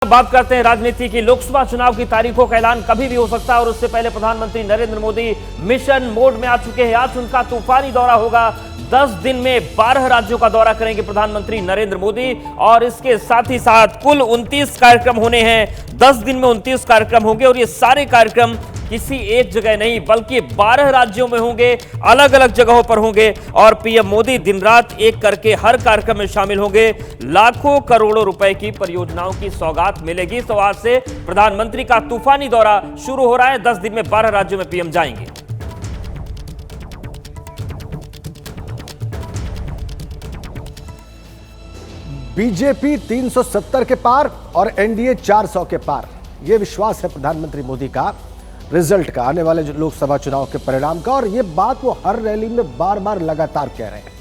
बात करते हैं राजनीति की। लोकसभा चुनाव की तारीखों का ऐलान कभी भी हो सकता है और उससे पहले प्रधानमंत्री नरेंद्र मोदी मिशन मोड में आ चुके हैं। आज उनका तूफानी दौरा होगा। 10 दिन में 12 राज्यों का दौरा करेंगे प्रधानमंत्री नरेंद्र मोदी और इसके साथ ही साथ कुल 29 कार्यक्रम होने हैं। 10 दिन में 29 कार्यक्रम होंगे और ये सारे कार्यक्रम किसी एक जगह नहीं बल्कि 12 राज्यों में होंगे, अलग अलग जगहों पर होंगे और पीएम मोदी दिन रात एक करके हर कार्यक्रम में शामिल होंगे। लाखों करोड़ों रुपए की परियोजनाओं की सौगात मिलेगी। तो आज से प्रधानमंत्री का तूफानी दौरा शुरू हो रहा है। 10 दिन में 12 राज्यों में पीएम जाएंगे। बीजेपी 370 के पार और एनडीए 400 के पार, यह विश्वास है प्रधानमंत्री मोदी का रिजल्ट का, आने वाले लोकसभा चुनाव के परिणाम का। और यह बात वो हर रैली में बार बार लगातार कह रहे हैं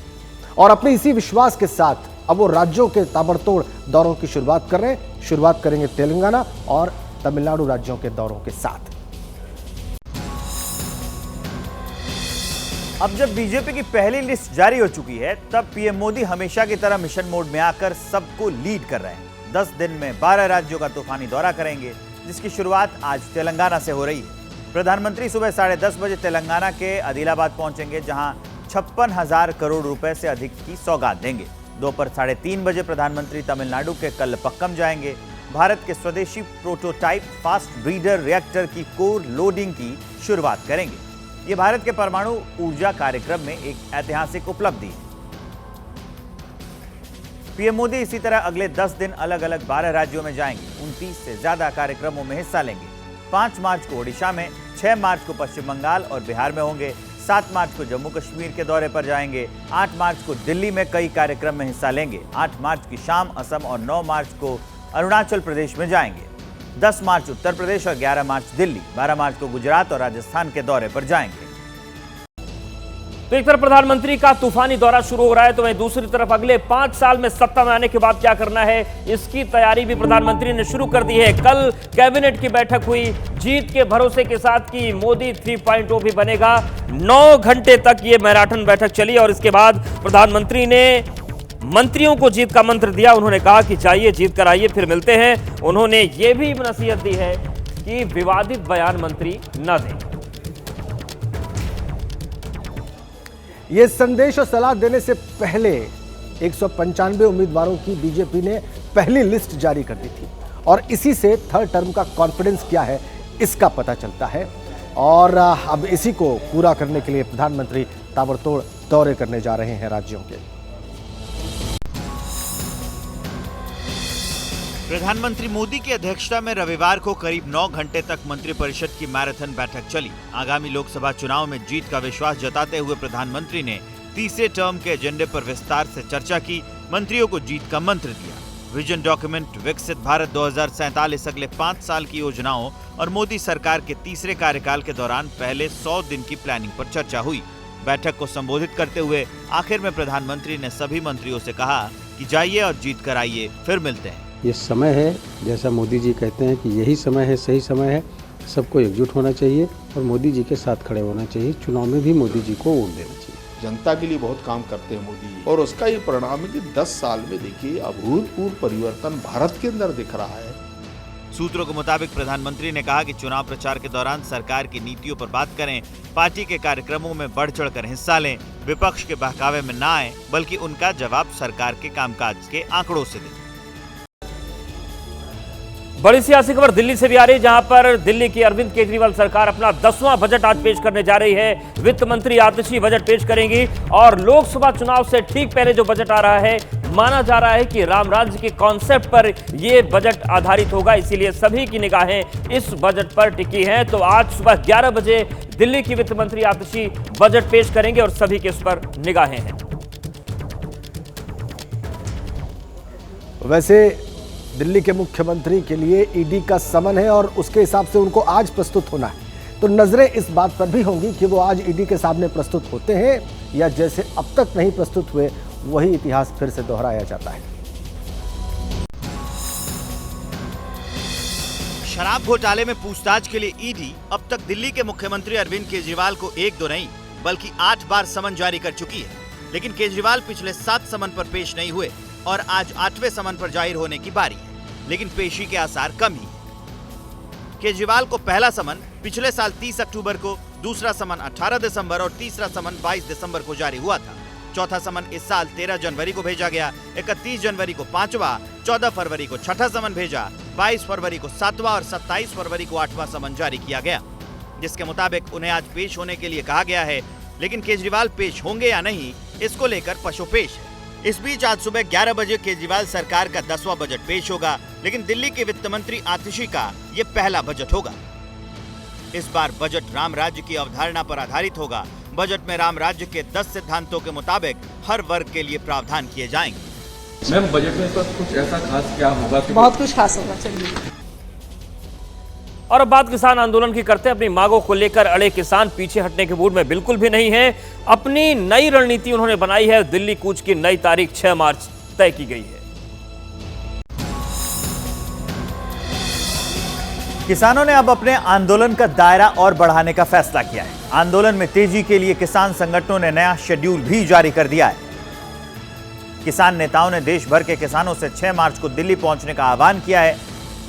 और अपने इसी विश्वास के साथ अब वो राज्यों के ताबड़तोड़ दौरों की शुरुआत कर रहे हैं। शुरुआत करेंगे तेलंगाना और तमिलनाडु राज्यों के दौरों के साथ। अब जब बीजेपी की पहली लिस्ट जारी हो चुकी है, तब पीएम मोदी हमेशा की तरह मिशन मोड में आकर सबको लीड कर रहे हैं। 10 दिन में 12 राज्यों का तूफानी दौरा करेंगे, जिसकी शुरुआत आज तेलंगाना से हो रही है। प्रधानमंत्री सुबह 10:30 बजे तेलंगाना के आदिलाबाद पहुंचेंगे, जहां 56,000 करोड़ रुपए से अधिक की सौगात देंगे। दोपहर 3:30 बजे प्रधानमंत्री तमिलनाडु के कल्लपक्कम जाएंगे। भारत के स्वदेशी प्रोटोटाइप फास्ट ब्रीडर रिएक्टर की कोर लोडिंग की शुरुआत करेंगे। ये भारत के परमाणु ऊर्जा कार्यक्रम में एक ऐतिहासिक उपलब्धि है। पीएम मोदी इसी तरह अगले 10 दिन अलग अलग 12 राज्यों में जाएंगे। 29 से ज्यादा कार्यक्रमों में हिस्सा लेंगे। 5 मार्च को ओडिशा में, 6 मार्च को पश्चिम बंगाल और बिहार में होंगे। 7 मार्च को जम्मू कश्मीर के दौरे पर जाएंगे। 8 मार्च को दिल्ली में कई कार्यक्रम में हिस्सा लेंगे। 8 मार्च की शाम असम और 9 मार्च को अरुणाचल प्रदेश में जाएंगे। 10 मार्च उत्तर प्रदेश और 11 मार्च दिल्ली, 12 मार्च को गुजरात और राजस्थान के दौरे पर जाएंगे। तो एक तरफ प्रधानमंत्री का तूफानी दौरा शुरू हो रहा है, तो वहीं दूसरी तरफ अगले 5 साल में सत्ता में आने के बाद क्या करना है, इसकी तैयारी भी प्रधानमंत्री ने शुरू कर दी है। कल कैबिनेट की बैठक हुई। जीत के भरोसे के साथ की मोदी 3.0 भी बनेगा। 9 घंटे तक ये मैराथन बैठक चली और इसके बाद प्रधानमंत्री ने मंत्रियों को जीत का मंत्र दिया। उन्होंने कहा कि जाइए, जीत कर आइए, फिर मिलते हैं। उन्होंने ये भी नसीहत दी है कि विवादित बयान मंत्री न दें। ये संदेश और सलाह देने से पहले 195 उम्मीदवारों की बीजेपी ने पहली लिस्ट जारी कर दी थी और इसी से थर्ड टर्म का कॉन्फिडेंस क्या है इसका पता चलता है। और अब इसी को पूरा करने के लिए प्रधानमंत्री ताबड़तोड़ दौरे करने जा रहे हैं राज्यों के। प्रधानमंत्री मोदी की अध्यक्षता में रविवार को करीब 9 घंटे तक मंत्रिपरिषद की मैराथन बैठक चली। आगामी लोकसभा चुनाव में जीत का विश्वास जताते हुए प्रधानमंत्री ने तीसरे टर्म के एजेंडे पर विस्तार से चर्चा की। मंत्रियों को जीत का मंत्र दिया। विजन डॉक्यूमेंट विकसित भारत 2047 अगले 5 साल की योजनाओं और मोदी सरकार के तीसरे कार्यकाल के दौरान पहले 100 दिन की प्लानिंग पर चर्चा हुई। बैठक को संबोधित करते हुए आखिर में प्रधानमंत्री ने सभी मंत्रियों से कहा कि जाइए और जीत कर आइए, फिर मिलते हैं। ये समय है, जैसा मोदी जी कहते हैं कि यही समय है, सही समय है। सबको एकजुट होना चाहिए और मोदी जी के साथ खड़े होना चाहिए। चुनाव में भी मोदी जी को वोट देना चाहिए। जनता के लिए बहुत काम करते हैं मोदी जी और उसका ये परिणाम है कि 10 साल में देखिए अभूतपूर्व परिवर्तन भारत के अंदर दिख रहा है। सूत्रों के मुताबिक प्रधानमंत्री ने कहा कि चुनाव प्रचार के दौरान सरकार की नीतियों पर बात करें, पार्टी के कार्यक्रमों में बढ़ चढ़कर हिस्सा लें, विपक्ष के बहकावे में न आए, बल्कि उनका जवाब सरकार के कामकाज के आंकड़ों से दें। बड़ी सियासी खबर दिल्ली से भी आ रही है, जहां पर दिल्ली की अरविंद केजरीवाल सरकार अपना 10वां बजट आज पेश करने जा रही है। वित्त मंत्री आतिशी बजट पेश करेंगी और लोकसभा चुनाव से ठीक पहले जो बजट आ रहा है, माना जा रहा है कि राम राज्य के कॉन्सेप्ट पर यह बजट आधारित होगा, इसीलिए सभी की निगाहें इस बजट पर टिकी हैं। तो आज सुबह 11 बजे दिल्ली की वित्त मंत्री आतिशी बजट पेश करेंगे और सभी की इस पर निगाहें हैं। वैसे दिल्ली के मुख्यमंत्री के लिए ईडी का समन है और उसके हिसाब से उनको आज प्रस्तुत होना है। तो नजरें इस बात पर भी होंगी कि वो आज ईडी के सामने प्रस्तुत होते हैं या जैसे अब तक नहीं प्रस्तुत हुए वही इतिहास फिर से दोहराया जाता है। शराब घोटाले में पूछताछ के लिए ईडी अब तक दिल्ली के मुख्यमंत्री अरविंद केजरीवाल को 1-2 नहीं बल्कि 8 बार समन जारी कर चुकी है। लेकिन केजरीवाल पिछले 7 समन पर पेश नहीं हुए और आज 8वें समन पर जाहिर होने की बारी है। लेकिन पेशी के आसार कम ही। केजरीवाल को पहला समन पिछले साल 30 अक्टूबर को, दूसरा समन 18 दिसंबर और तीसरा समन 22 दिसंबर को जारी हुआ था। चौथा समन इस साल 13 जनवरी को भेजा गया, 31 जनवरी को 5वां, 14 फरवरी को 6ठा समन भेजा, 22 फरवरी को 7वां और 27 फरवरी को 8वां समन जारी किया गया, जिसके मुताबिक उन्हें आज पेश होने के लिए कहा गया है। लेकिन केजरीवाल पेश होंगे या नहीं, इसको लेकर पशोपेश है। इस बीच आज सुबह 11 बजे केजरीवाल सरकार का 10वां बजट पेश होगा, लेकिन दिल्ली के वित्त मंत्री आतिशी का ये पहला बजट होगा। इस बार बजट राम राज्य की अवधारणा पर आधारित होगा। बजट में राम राज्य के 10 सिद्धांतों के मुताबिक हर वर्ग के लिए प्रावधान किए जाएंगे। मैम, बजट में तो कुछ ऐसा खास क्या होगा कि बहुत कुछ खास होगा। चलिए, और अब बात किसान आंदोलन की करते हैं। अपनी मांगों को लेकर अड़े किसान पीछे हटने के मूड में बिल्कुल भी नहीं है। अपनी नई रणनीति उन्होंने बनाई है। दिल्ली कूच की नई तारीख 6 मार्च तय की गई है। किसानों ने अब अपने आंदोलन का दायरा और बढ़ाने का फैसला किया है। आंदोलन में तेजी के लिए किसान संगठनों ने नया शेड्यूल भी जारी कर दिया है। किसान नेताओं ने देश भर के किसानों से 6 मार्च को दिल्ली पहुंचने का आह्वान किया है।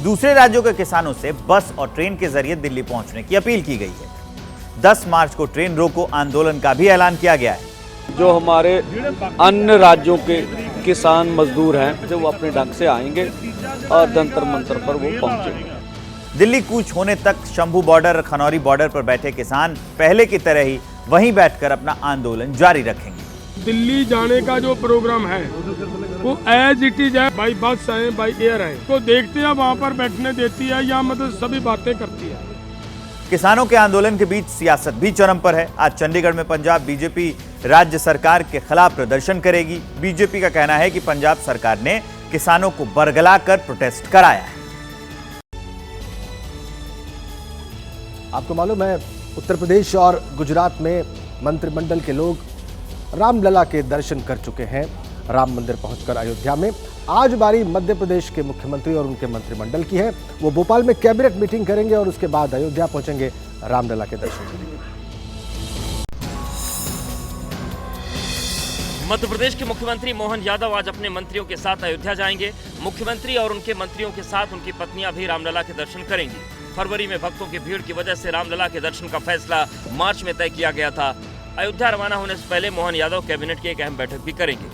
दूसरे राज्यों के किसानों से बस और ट्रेन के जरिए दिल्ली पहुंचने की अपील की गई है। 10 मार्च को ट्रेन रोको आंदोलन का भी ऐलान किया गया है। जो हमारे अन्य राज्यों के किसान मजदूर हैं, जो वो अपने ढंग से आएंगे और जंतर मंतर पर वो पहुंचेंगे। दिल्ली कूच होने तक शंभू बॉर्डर और खनौरी बॉर्डर पर बैठे किसान पहले की तरह ही वहीं बैठकर अपना आंदोलन जारी रखेंगे। दिल्ली जाने का जो प्रोग्राम है वो एज इट इज है, बाई बस आए बाई एयर आए, तो देखते हैं वहाँ पर बैठने देती है या मतलब सभी बातें करती है। किसानों के आंदोलन के बीच सियासत भी चरम पर है। आज चंडीगढ़ में पंजाब बीजेपी राज्य सरकार के खिलाफ प्रदर्शन करेगी। बीजेपी का कहना है कि पंजाब सरकार ने किसानों को बरगला कर प्रोटेस्ट कराया है। आपको मालूम है, उत्तर प्रदेश और गुजरात में मंत्रिमंडल के लोग रामलला के दर्शन कर चुके हैं। राम मंदिर पहुंचकर अयोध्या में आज बारी मध्य प्रदेश के मुख्यमंत्री और उनके मंत्रिमंडल की है। वो भोपाल में कैबिनेट मीटिंग करेंगे और उसके बाद अयोध्या पहुंचेंगे, रामलला के दर्शन करेंगे। मध्य प्रदेश के मुख्यमंत्री मोहन यादव आज अपने मंत्रियों के साथ अयोध्या जाएंगे। मुख्यमंत्री और उनके मंत्रियों के साथ उनकी पत्नियां भी रामलला के दर्शन करेंगी। फरवरी में भक्तों की भीड़ की वजह से रामलला के दर्शन का फैसला मार्च में तय किया गया था। अयोध्या रवाना होने से पहले मोहन यादव कैबिनेट की एक अहम बैठक भी करेंगे।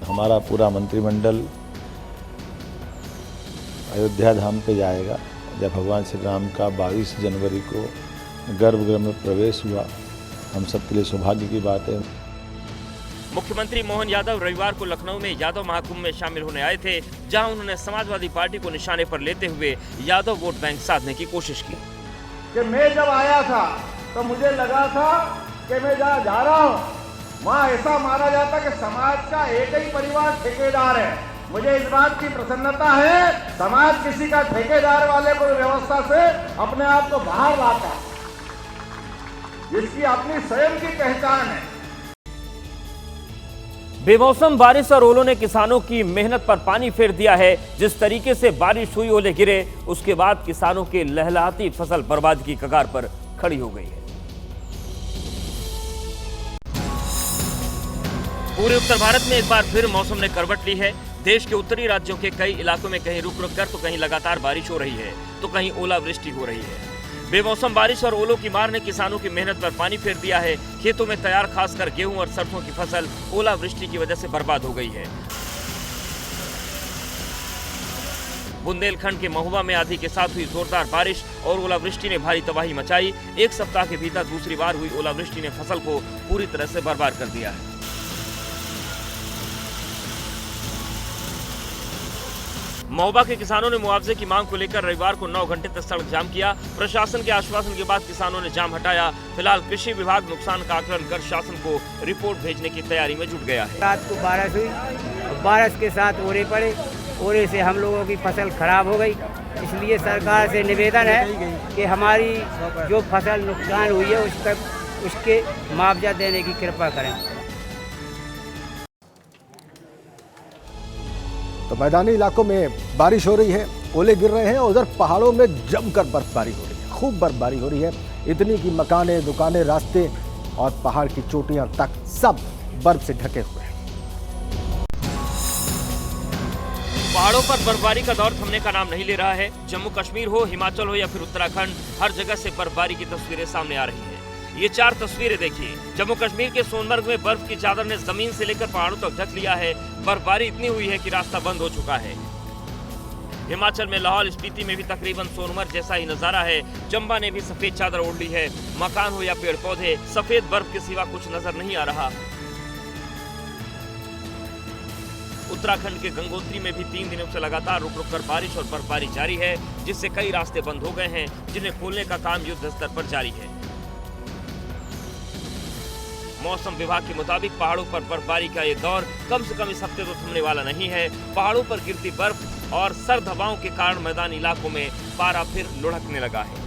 हमारा पूरा मंत्रिमंडल अयोध्या धाम पे जाएगा। जब भगवान श्री राम का 22 जनवरी को गर्भगृह में प्रवेश हुआ, हम सबके लिए सौभाग्य की बात है। मुख्यमंत्री मोहन यादव रविवार को लखनऊ में यादव महाकुंभ में शामिल होने आए थे, जहां उन्होंने समाजवादी पार्टी को निशाने पर लेते हुए यादव वोट बैंक साधने की कोशिश की। कि मैं जब आया था तो मुझे लगा था कि मैं जहाँ जा रहा हूँ वहाँ ऐसा माना जाता कि समाज का एक ही परिवार ठेकेदार है। मुझे इस बात की प्रसन्नता है, समाज किसी का ठेकेदार वाले को व्यवस्था से अपने आप को बाहर लाता है, जिसकी अपनी स्वयं की पहचान है। बेमौसम बारिश और ओलों ने किसानों की मेहनत पर पानी फेर दिया है। जिस तरीके से बारिश हुई, ओले गिरे, उसके बाद किसानों की लहलहाती फसल बर्बादी की कगार पर खड़ी हो गई है। पूरे उत्तर भारत में इस बार फिर मौसम ने करवट ली है। देश के उत्तरी राज्यों के कई इलाकों में कहीं रुक रुक कर तो कहीं लगातार बारिश हो रही है, तो कहीं ओलावृष्टि हो रही है। बेमौसम बारिश और ओलों की मार ने किसानों की मेहनत पर पानी फेर दिया है। खेतों में तैयार खासकर गेहूं और सरसों की फसल ओलावृष्टि की वजह से बर्बाद हो गई है। बुंदेलखंड के महुआ में आंधी के साथ हुई जोरदार बारिश और ओलावृष्टि ने भारी तबाही मचाई। एक सप्ताह के भीतर दूसरी बार हुई ओलावृष्टि ने फसल को पूरी तरह से बर्बाद कर दिया है। महोबा के किसानों ने मुआवजे की मांग को लेकर रविवार को 9 घंटे तक सड़क जाम किया। प्रशासन के आश्वासन के बाद किसानों ने जाम हटाया। फिलहाल कृषि विभाग नुकसान का आकलन कर शासन को रिपोर्ट भेजने की तैयारी में जुट गया है। रात को बारिश हुई, बारिश के साथ ओले पड़े, ओले से हम लोगों की फसल खराब हो गई। इसलिए सरकार से निवेदन है कि हमारी जो फसल नुकसान हुई है उसके मुआवजा देने की कृपा करें। तो मैदानी इलाकों में बारिश हो रही है, ओले गिर रहे हैं, उधर पहाड़ों में जमकर बर्फबारी हो रही है, खूब बर्फबारी हो रही है। इतनी कि मकानें, दुकानें, रास्ते और पहाड़ की चोटियां तक सब बर्फ से ढके हुए हैं। पहाड़ों पर बर्फबारी का दौर थमने का नाम नहीं ले रहा है। जम्मू कश्मीर हो, हिमाचल हो या फिर उत्तराखंड, हर जगह से बर्फबारी की तस्वीरें सामने आ रही हैं। ये 4 तस्वीरें देखिए। जम्मू कश्मीर के सोनमर्ग में बर्फ की चादर ने जमीन से लेकर पहाड़ों तक ढक लिया है। बर्फबारी इतनी हुई है कि रास्ता बंद हो चुका है। हिमाचल में लाहौल स्पीति में भी तकरीबन सोनमर्ग जैसा ही नजारा है। चंबा ने भी सफेद चादर ओढ़ ली है। मकान हो या पेड़ पौधे, सफेद बर्फ के सिवा कुछ नजर नहीं आ रहा। उत्तराखंड के गंगोत्री में भी 3 दिनों से लगातार रुक रुक कर बारिश और बर्फबारी जारी है, जिससे कई रास्ते बंद हो गए हैं, जिन्हें खोलने का काम युद्ध स्तर पर जारी है। मौसम विभाग के मुताबिक पहाड़ों पर बर्फबारी का ये दौर कम से कम इस हफ्ते तो थमने वाला नहीं है। पहाड़ों पर गिरती बर्फ और सर्द हवाओं के कारण मैदानी इलाकों में पारा फिर लुढ़कने लगा है।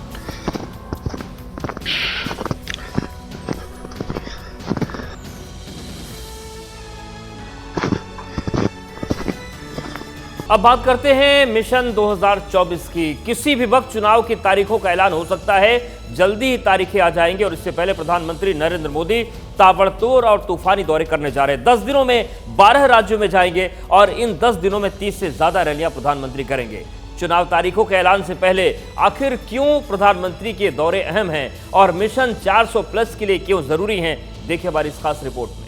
अब बात करते हैं मिशन 2024 की। किसी भी वक्त चुनाव की तारीखों का ऐलान हो सकता है। जल्दी ही तारीखें आ जाएंगे और इससे पहले प्रधानमंत्री नरेंद्र मोदी ताबड़तोड़ और तूफानी दौरे करने जा रहे हैं। 10 दिनों में 12 राज्यों में जाएंगे और इन 10 दिनों में 30 से ज्यादा रैलियां प्रधानमंत्री करेंगे। चुनाव तारीखों के ऐलान से पहले आखिर क्यों प्रधानमंत्री के दौरे अहम हैं और मिशन 400+ के लिए क्यों जरूरी हैं, देखिए हमारी इस खास रिपोर्ट में।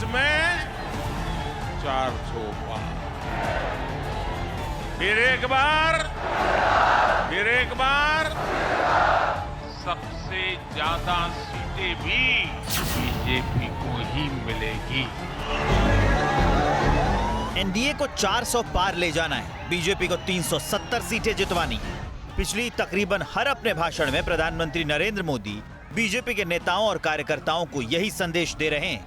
में 400 पार। फिर एक बार सबसे ज्यादा सीटें भी बीजेपी को ही मिलेगी। एनडीए को 400 पार ले जाना है, बीजेपी को 370 सीटें जितवानी। पिछली तकरीबन हर अपने भाषण में प्रधानमंत्री नरेंद्र मोदी बीजेपी के नेताओं और कार्यकर्ताओं को यही संदेश दे रहे हैं।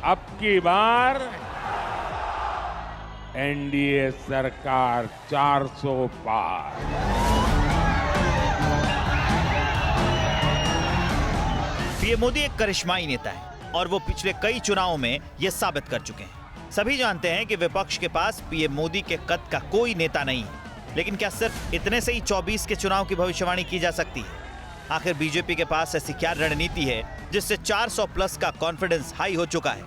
अब की बार एनडीए सरकार 400 पार। पीएम मोदी एक करिश्माई नेता है और वो पिछले कई चुनावों में ये साबित कर चुके हैं। सभी जानते हैं कि विपक्ष के पास पीएम मोदी के कद का कोई नेता नहीं है, लेकिन क्या सिर्फ इतने से ही 24 के चुनाव की भविष्यवाणी की जा सकती है? आखिर बीजेपी के पास ऐसी क्या रणनीति है जिससे 400+ का कॉन्फिडेंस हाई हो चुका है?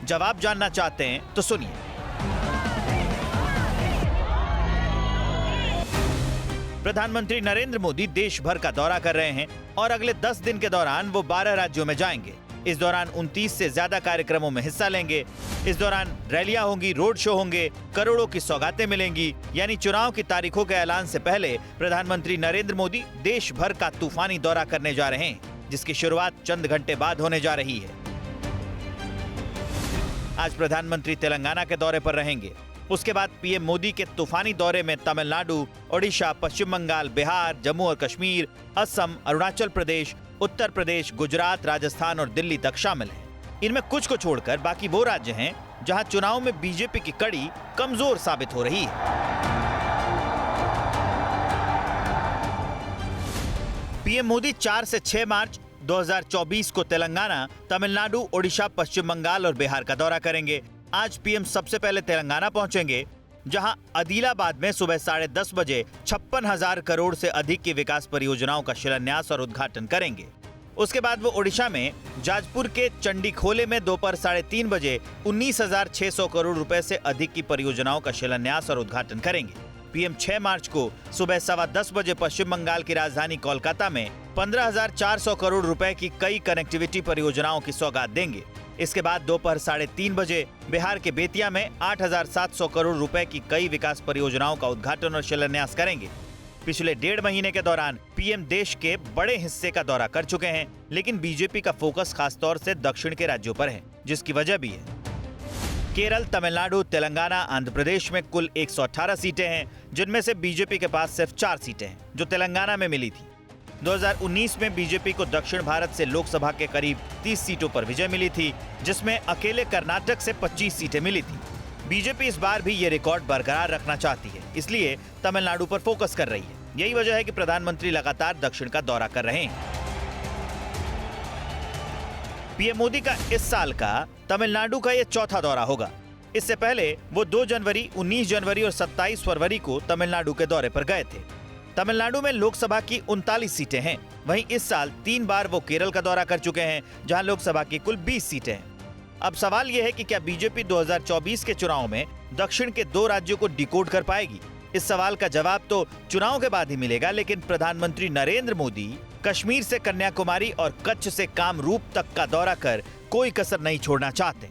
जवाब जानना चाहते हैं तो सुनिए। प्रधानमंत्री नरेंद्र मोदी देश भर का दौरा कर रहे हैं और अगले 10 दिन के दौरान वो 12 राज्यों में जाएंगे। इस दौरान 29 से ज्यादा कार्यक्रमों में हिस्सा लेंगे। इस दौरान रैलियां होंगी, रोड शो होंगे, करोड़ों की सौगातें मिलेंगी। यानी चुनाव की तारीखों के ऐलान से पहले प्रधानमंत्री नरेंद्र मोदी देश भर का तूफानी दौरा करने जा रहे हैं, जिसकी शुरुआत चंद घंटे बाद होने जा रही है। आज प्रधानमंत्री तेलंगाना के दौरे पर रहेंगे। उसके बाद पीएम मोदी के तूफानी दौरे में तमिलनाडु, ओडिशा, पश्चिम बंगाल, बिहार, जम्मू और कश्मीर, असम, अरुणाचल प्रदेश, उत्तर प्रदेश, गुजरात, राजस्थान और दिल्ली तक शामिल हैं। इनमें कुछ को छोड़कर बाकी वो राज्य हैं जहां चुनाव में बीजेपी की कड़ी कमजोर साबित हो रही है। पीएम मोदी 4 से 6 मार्च 2024 को तेलंगाना, तमिलनाडु, ओडिशा, पश्चिम बंगाल और बिहार का दौरा करेंगे। आज पीएम सबसे पहले तेलंगाना पहुंचेंगे, जहां आदिलाबाद में सुबह 10:30 बजे 56,000 करोड़ से अधिक की विकास परियोजनाओं का शिलान्यास और उद्घाटन करेंगे। उसके बाद वो ओडिशा में जाजपुर के चंडीखोले में दोपहर 3:30 बजे 19,600 करोड़ रुपए से अधिक की परियोजनाओं का शिलान्यास और उद्घाटन करेंगे। पीएम 6 मार्च को सुबह 10:15 बजे पश्चिम बंगाल की राजधानी कोलकाता में 15,400 करोड़ रुपए की कई कनेक्टिविटी परियोजनाओं की सौगात देंगे। इसके बाद दोपहर 3:30 बजे बिहार के बेतिया में 8,700 करोड़ रुपए की कई विकास परियोजनाओं का उद्घाटन और शिलान्यास करेंगे। पिछले 1.5 महीने के दौरान पीएम देश के बड़े हिस्से का दौरा कर चुके हैं, लेकिन बीजेपी का फोकस खासतौर से दक्षिण के राज्यों पर है, जिसकी वजह भी है। केरल, तमिलनाडु, तेलंगाना, आंध्र प्रदेश में कुल 118 सीटें हैं, जिनमें से बीजेपी के पास सिर्फ 4 सीटें हैं, जो तेलंगाना में मिली थी। 2019 में बीजेपी को दक्षिण भारत से लोकसभा के करीब 30 सीटों पर विजय मिली थी, जिसमें अकेले कर्नाटक से 25 सीटें मिली थी। बीजेपी इस बार भी ये रिकॉर्ड बरकरार रखना चाहती है, इसलिए तमिलनाडु पर फोकस कर रही है। यही वजह है कि प्रधानमंत्री लगातार दक्षिण का दौरा कर रहे हैं। पीएम मोदी का इस साल का तमिलनाडु का ये चौथा दौरा होगा। इससे पहले वो 2 जनवरी, 19 जनवरी और 27 फरवरी को तमिलनाडु के दौरे पर गए थे। तमिलनाडु में लोकसभा की 39 सीटें हैं। वहीं इस साल 3 बार वो केरल का दौरा कर चुके हैं, जहां लोकसभा की कुल 20 सीटें हैं। अब सवाल यह है कि क्या बीजेपी 2024 के चुनाव में दक्षिण के 2 राज्यों को डिकोड कर पाएगी? इस सवाल का जवाब तो चुनाव के बाद ही मिलेगा, लेकिन प्रधानमंत्री नरेंद्र मोदी कश्मीर से कन्याकुमारी और कच्छ से कामरूप तक का दौरा कर कोई कसर नहीं छोड़ना चाहते।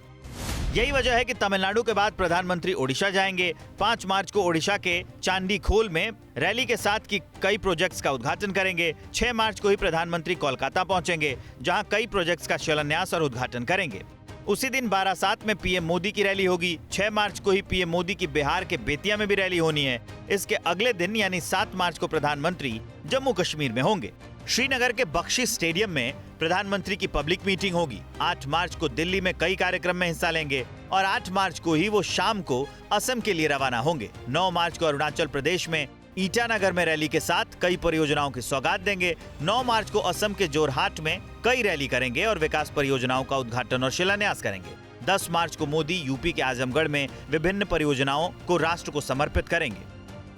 यही वजह है कि तमिलनाडु के बाद प्रधानमंत्री ओडिशा जाएंगे। 5 मार्च को ओडिशा के चांदीखोल में रैली के साथ की कई प्रोजेक्ट्स का उद्घाटन करेंगे। 6 मार्च को ही प्रधानमंत्री कोलकाता पहुंचेंगे, जहां कई प्रोजेक्ट्स का शिलान्यास और उद्घाटन करेंगे। उसी दिन बारासात में पीएम मोदी की रैली होगी। 6 मार्च को ही पीएम मोदी की बिहार के बेतिया में भी रैली होनी है। इसके अगले दिन यानी 7 मार्च को प्रधानमंत्री जम्मू कश्मीर में होंगे। श्रीनगर के बख्शी स्टेडियम में प्रधानमंत्री की पब्लिक मीटिंग होगी। 8 मार्च को दिल्ली में कई कार्यक्रम में हिस्सा लेंगे और 8 मार्च को ही वो शाम को असम के लिए रवाना होंगे। 9 मार्च को अरुणाचल प्रदेश में ईटानगर में रैली के साथ कई परियोजनाओं की सौगात देंगे। 9 मार्च को असम के जोरहाट में कई रैली करेंगे और विकास परियोजनाओं का उद्घाटन और शिलान्यास करेंगे। 10 मार्च को मोदी यूपी के आजमगढ़ में विभिन्न परियोजनाओं को राष्ट्र को समर्पित करेंगे।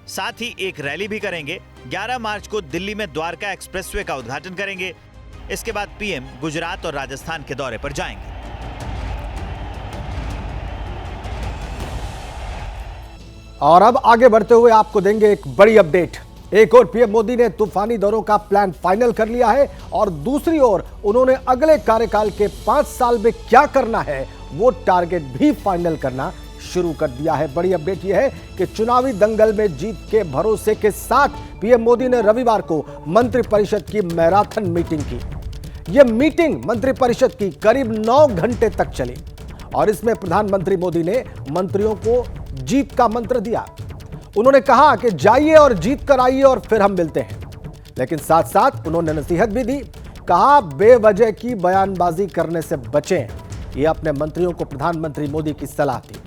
साथ ही एक रैली भी करेंगे। 11 मार्च को दिल्ली में द्वारका एक्सप्रेसवे का उद्घाटन करेंगे। इसके बाद पीएम गुजरात और राजस्थान के दौरे पर जाएंगे। और अब आगे बढ़ते हुए आपको देंगे एक बड़ी अपडेट। एक और पीएम मोदी ने तूफानी दौरों का प्लान फाइनल कर लिया है और दूसरी ओर उन्होंने अगले कार्यकाल के 5 साल में क्या करना है वो टारगेट भी फाइनल करना शुरू कर दिया है। बड़ी अपडेट यह है कि चुनावी दंगल में जीत के भरोसे के साथ पीएम मोदी ने रविवार को मंत्रिपरिषद की मैराथन मीटिंग की। यह मीटिंग मंत्रिपरिषद की करीब 9 घंटे तक चली और इसमें प्रधानमंत्री मोदी ने मंत्रियों को जीत का मंत्र दिया। उन्होंने कहा कि जाइए और जीत कर आइए और फिर हम मिलते हैं, लेकिन साथ साथ उन्होंने नसीहत भी दी। कहा बेवजह की बयानबाजी करने से बचें। ये अपने मंत्रियों को प्रधानमंत्री मोदी की सलाह थी।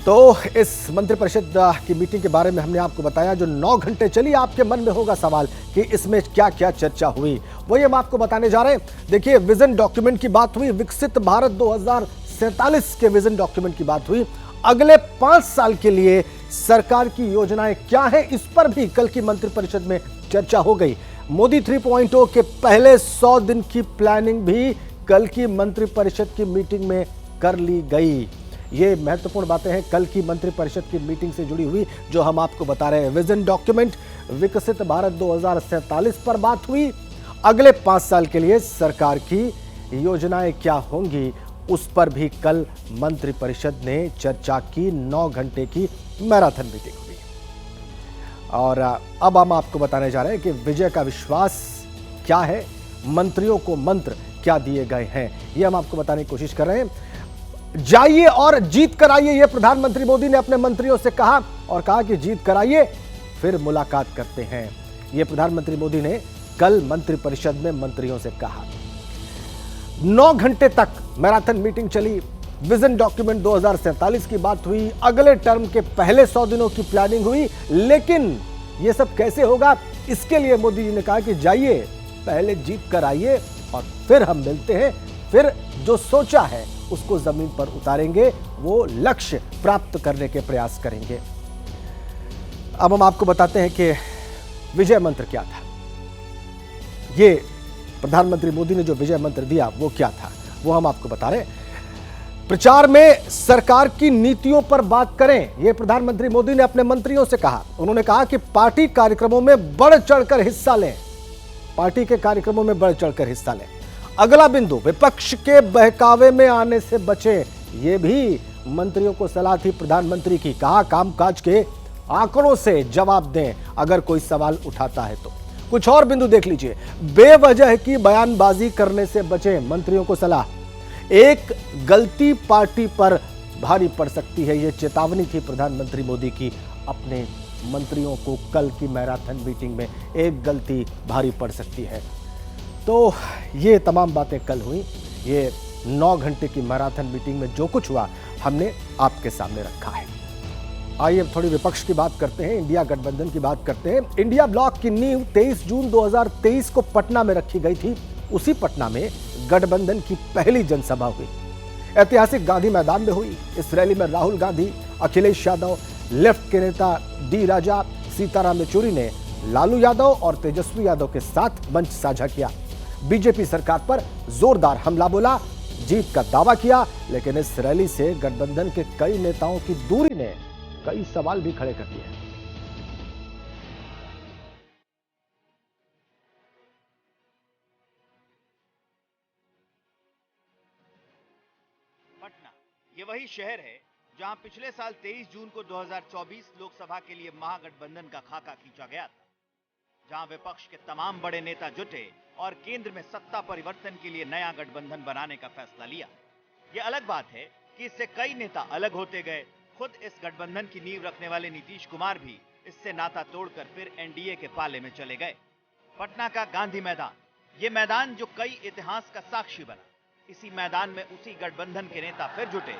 तो इस मंत्रिपरिषद की मीटिंग के बारे में हमने आपको बताया, जो 9 घंटे चली। आपके मन में होगा सवाल कि इसमें क्या क्या चर्चा हुई, वही हम आपको बताने जा रहे हैं। देखिए, विजन डॉक्यूमेंट की बात हुई, विकसित भारत 2047 के विजन डॉक्यूमेंट की बात हुई। अगले 5 साल के लिए सरकार की योजनाएं क्या है, इस पर भी कल की मंत्रिपरिषद में चर्चा हो गई। मोदी 3.0 के पहले 100 दिन की प्लानिंग भी कल की मंत्रिपरिषद की मीटिंग में कर ली गई। ये महत्वपूर्ण बातें हैं कल की मंत्रिपरिषद की मीटिंग से जुड़ी हुई, जो हम आपको बता रहे हैं। विजन डॉक्यूमेंट विकसित भारत 2047 पर बात हुई। अगले 5 साल के लिए सरकार की योजनाएं क्या होंगी, उस पर भी कल मंत्रिपरिषद ने चर्चा की। 9 घंटे की मैराथन मीटिंग हुई। और अब हम आपको बताने जा रहे हैं कि विजय का विश्वास क्या है, मंत्रियों को मंत्र क्या दिए गए हैं, ये हम आपको बताने की कोशिश कर रहे हैं। जाइए और जीत कर आइए, यह प्रधानमंत्री मोदी ने अपने मंत्रियों से कहा और कहा कि जीत कर आइए फिर मुलाकात करते हैं। यह प्रधानमंत्री मोदी ने कल मंत्रिपरिषद में मंत्रियों से कहा। 9 घंटे तक मैराथन मीटिंग चली। विजन डॉक्यूमेंट 2047 की बात हुई। अगले टर्म के पहले 100 दिनों की प्लानिंग हुई। लेकिन यह सब कैसे होगा, इसके लिए मोदी जी ने कहा कि जाइए पहले जीत कर आइए और फिर हम मिलते हैं, फिर जो सोचा है उसको जमीन पर उतारेंगे, वो लक्ष्य प्राप्त करने के प्रयास करेंगे। अब हम आपको बताते हैं कि विजय मंत्र क्या था। ये प्रधानमंत्री मोदी ने जो विजय मंत्र दिया वो क्या था, वो हम आपको बता रहे हैं। प्रचार में सरकार की नीतियों पर बात करें, यह प्रधानमंत्री मोदी ने अपने मंत्रियों से कहा। उन्होंने कहा कि पार्टी कार्यक्रमों में बढ़ चढ़कर हिस्सा लें, पार्टी के कार्यक्रमों में बढ़ चढ़कर हिस्सा लें। अगला बिंदु, विपक्ष के बहकावे में आने से बचें। यह भी मंत्रियों को सलाह थी प्रधानमंत्री की। कहा कामकाज के आंकड़ों से जवाब दें अगर कोई सवाल उठाता है तो। कुछ और बिंदु देख लीजिए। बेवजह की बयानबाजी करने से बचें, मंत्रियों को सलाह। एक गलती पार्टी पर भारी पड़ सकती है, यह चेतावनी थी प्रधानमंत्री मोदी की अपने मंत्रियों को कल की मैराथन मीटिंग में। एक गलती भारी पड़ सकती है। तो ये तमाम बातें कल हुई। ये 9 घंटे की मैराथन मीटिंग में जो कुछ हुआ हमने आपके सामने रखा है। आइए अब थोड़ी विपक्ष की बात करते हैं, इंडिया गठबंधन की बात करते हैं। इंडिया ब्लॉक की नींव 23 जून 2023 को पटना में रखी गई थी। उसी पटना में गठबंधन की पहली जनसभा हुई, ऐतिहासिक गांधी मैदान में हुई। इस रैली में राहुल गांधी, अखिलेश यादव, लेफ्ट के नेता डी राजा, सीताराम येचुरी ने लालू यादव और तेजस्वी यादव के साथ मंच साझा किया। बीजेपी सरकार पर जोरदार हमला बोला, जीत का दावा किया, लेकिन इस रैली से गठबंधन के कई नेताओं की दूरी ने कई सवाल भी खड़े कर दिए। पटना ये वही शहर है जहां पिछले साल 23 जून को 2024 लोकसभा के लिए महागठबंधन का खाका खींचा गया था, जहां विपक्ष के तमाम बड़े नेता जुटे और केंद्र में सत्ता परिवर्तन के लिए नया गठबंधन बनाने का फैसला लिया। यह अलग बात है कि इससे कई नेता अलग होते गए। खुद इस गठबंधन की नींव रखने वाले नीतीश कुमार भी इससे नाता तोड़कर फिर एनडीए के पाले में चले गए। पटना का गांधी मैदान, ये मैदान जो कई इतिहास का साक्षी बना, इसी मैदान में उसी गठबंधन के नेता फिर जुटे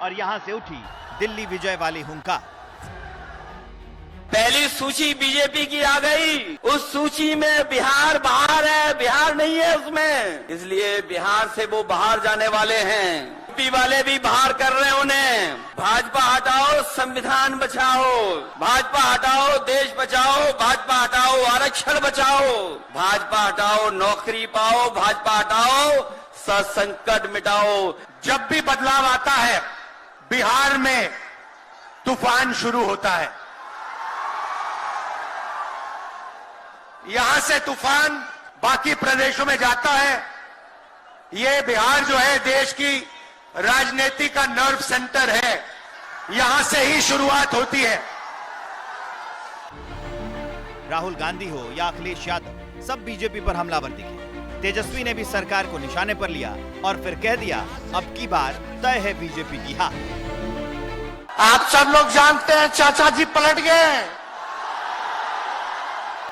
और यहां से उठी दिल्ली विजय वाली हुंकार। पहली सूची बीजेपी की आ गई, उस सूची में बिहार बाहर है, बिहार नहीं है उसमें, इसलिए बिहार से वो बाहर जाने वाले हैं। यूपी वाले भी बाहर कर रहे हैं उन्हें। भाजपा हटाओ, संविधान बचाओ, भाजपा हटाओ, देश बचाओ, भाजपा हटाओ, आरक्षण बचाओ, भाजपा हटाओ, नौकरी पाओ, भाजपा हटाओ, संकट मिटाओ। जब भी बदलाव आता है बिहार में तूफान शुरू होता है। यहां से तूफान बाकी प्रदेशों में जाता है। ये बिहार जो है देश की राजनीति का नर्व सेंटर है, यहां से ही शुरुआत होती है। राहुल गांधी हो या अखिलेश यादव, सब बीजेपी पर हमलावर दिखे। तेजस्वी ने भी सरकार को निशाने पर लिया और फिर कह दिया, अब की बार तय है बीजेपी की हार। आप सब लोग जानते हैं चाचा जी पलट गए।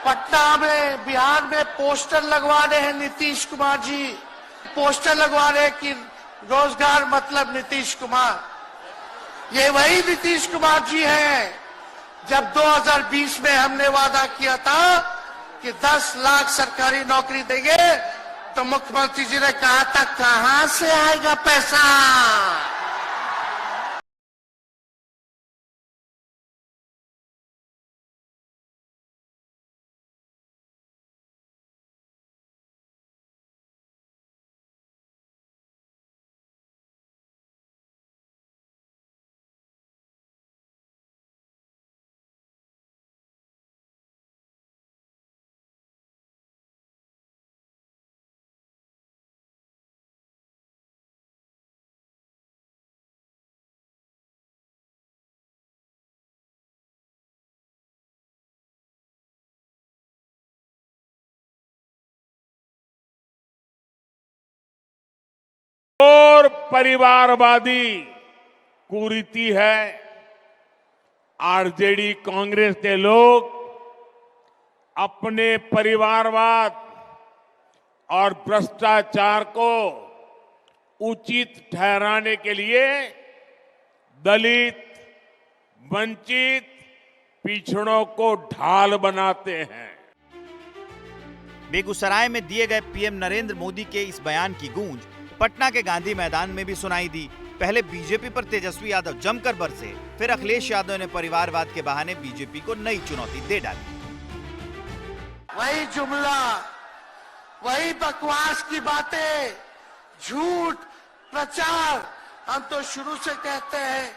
पटना में, बिहार में पोस्टर लगवा रहे हैं नीतीश कुमार जी, पोस्टर लगवा रहे हैं कि रोजगार मतलब नीतीश कुमार। ये वही नीतीश कुमार जी हैं जब 2020 में हमने वादा किया था कि 10 लाख सरकारी नौकरी देंगे, तो मुख्यमंत्री जी ने कहा था कहां से आएगा पैसा। और परिवारवादी कुरीति है। आरजेडी कांग्रेस के लोग अपने परिवारवाद और भ्रष्टाचार को उचित ठहराने के लिए दलित, वंचित, पिछड़ों को ढाल बनाते हैं। बेगूसराय में दिए गए पीएम नरेंद्र मोदी के इस बयान की गूंज पटना के गांधी मैदान में भी सुनाई दी। पहले बीजेपी पर तेजस्वी यादव जमकर बरसे, फिर अखिलेश यादव ने परिवारवाद के बहाने बीजेपी को नई चुनौती दे डाली। वही जुमला, वही बकवास की बातें, झूठ प्रचार। हम तो शुरू से कहते हैं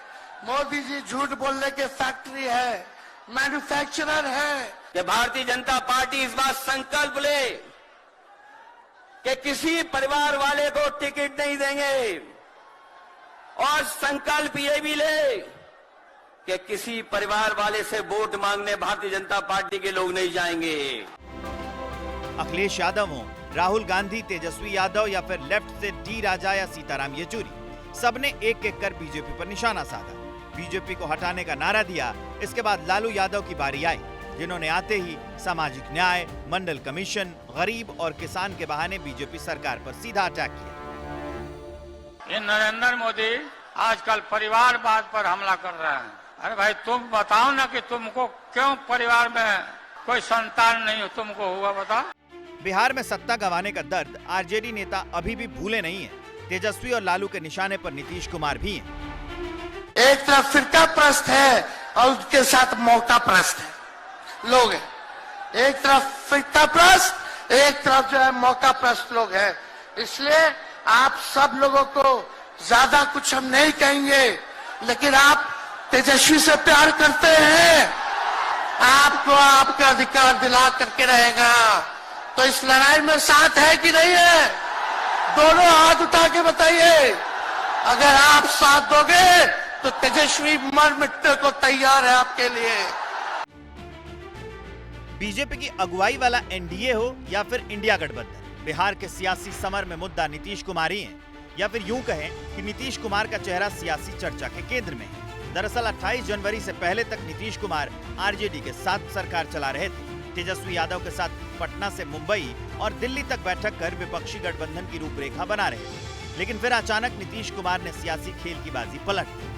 मोदी जी झूठ बोलने के फैक्ट्री है, मैन्युफैक्चरर है। कि भारतीय जनता पार्टी इस बात संकल्प ले कि किसी परिवार वाले को टिकट नहीं देंगे, और संकल्प ये भी ले कि किसी परिवार वाले से वोट मांगने भारतीय जनता पार्टी के लोग नहीं जाएंगे। अखिलेश यादव हो, राहुल गांधी, तेजस्वी यादव या फिर लेफ्ट से डी राजा या सीताराम येचुरी, सबने एक एक कर बीजेपी पर निशाना साधा, बीजेपी को हटाने का नारा दिया। इसके बाद लालू यादव की बारी आई, जिन्होंने आते ही सामाजिक न्याय, मंडल कमीशन, गरीब और किसान के बहाने बीजेपी सरकार पर सीधा अटैक किया। ये नरेंद्र मोदी आजकल परिवारवाद पर हमला कर रहे हैं। अरे भाई तुम बताओ ना कि तुमको क्यों परिवार में कोई संतान नहीं हो, तुमको हुआ बताओ। बिहार में सत्ता गंवाने का दर्द आरजेडी नेता अभी भी भूले नहीं है। तेजस्वी और लालू के निशाने पर नीतीश कुमार भी हैं। एक तरफ फिरका प्रस्त है और उसके साथ मौका प्रस्त है लोग हैं। एक तरफ फिरका प्रस्त, एक तरफ जो है मौका प्रस्त लोग हैं। इसलिए आप सब लोगों को ज्यादा कुछ हम नहीं कहेंगे, लेकिन आप तेजस्वी से प्यार करते हैं, आपको आपका अधिकार दिला करके रहेगा। तो इस लड़ाई में साथ है कि नहीं है? दोनों हाथ उठा के बताइए। अगर आप साथ दोगे तो तेजस्वी मर मिटने को तैयार है आपके लिए। बीजेपी की अगुवाई वाला एनडीए हो या फिर इंडिया गठबंधन, बिहार के सियासी समर में मुद्दा नीतीश कुमार ही हैं, या फिर यूं कहें कि नीतीश कुमार का चेहरा सियासी चर्चा के केंद्र में है। दरअसल 28 जनवरी से पहले तक नीतीश कुमार आरजेडी के साथ सरकार चला रहे थे। तेजस्वी यादव के साथ पटना से मुंबई और दिल्ली तक बैठक कर विपक्षी गठबंधन की रूपरेखा बना रहे थे। लेकिन फिर अचानक नीतीश कुमार ने सियासी खेल की बाजी पलट दी।